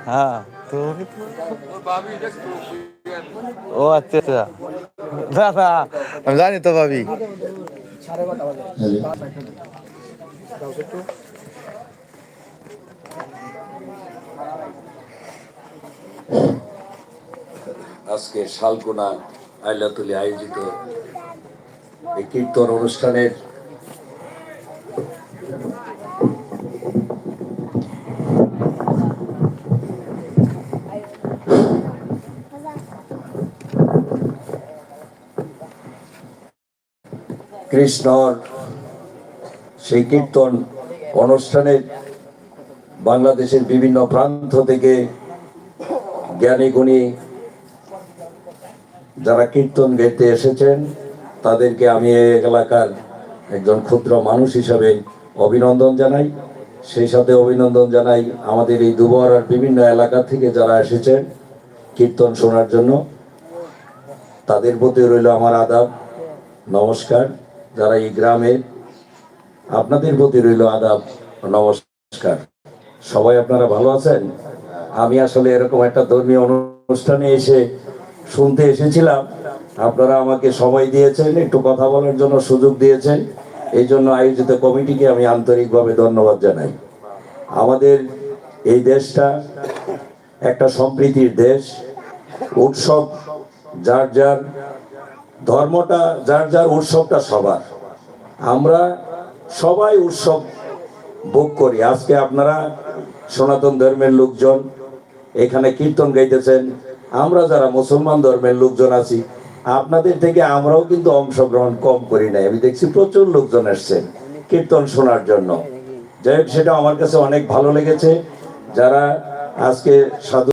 হ্যাঁ তো ও আচ্ছা আচ্ছা দাদা আমি জানি তো ভাবি। আজকে শালকোনা আইলাতুলি আয়োজিত এই কীর্তন অনুষ্ঠানের কৃষ্ণর সেই কীর্তন অনুষ্ঠানের বাংলাদেশের বিভিন্ন প্রান্ত থেকে জ্ঞানী গুণী যারা কীর্তন গাইতে এসেছেন তাদেরকে আমি এই এলাকার একজন ক্ষুদ্র মানুষ হিসাবে অভিনন্দন জানাই। সেই সাথে অভিনন্দন জানাই আমাদের এই দুবরার বিভিন্ন এলাকা থেকে যারা এসেছেন কীর্তন শোনার জন্য, তাদের প্রতি রইল আমার আদাব নমস্কার। যারা এই গ্রামের, আপনাদের প্রতি রইল আদাব নমস্কার। সবাই আপনারা ভালো আছেন? আমি আসলে এরকম একটা ধর্মীয় অনুষ্ঠানে এসে শুনতে এসেছিলাম, আপনারা আমাকে সময় দিয়েছেন, একটু কথা বলার জন্য সুযোগ দিয়েছেন, এই জন্য আয়োজিত কমিটিকে আমি আন্তরিকভাবে ধন্যবাদ জানাই। আমাদের এই দেশটা একটা সম্প্রীতির দেশ। উৎসব যার যার, ধর্মটা যার যার, উৎসবটা সবার। আমরা সবাই উৎসব ভোগ করি। আজকে আপনারা সনাতন ধর্মের লোকজন এখানে কীর্তন গাইতেছেন, আমরা যারা মুসলমান ধর্মের লোকজন আছি আপনাদের থেকে আমরাও কিন্তু অংশগ্রহণ কম করি নাই। আমি দেখছি প্রচুর লোকজন আসছেন কীর্তন শোনার জন্য। যাই হোক, সেটা আমার কাছে অনেক ভালো লেগেছে। যারা আজকে সাধু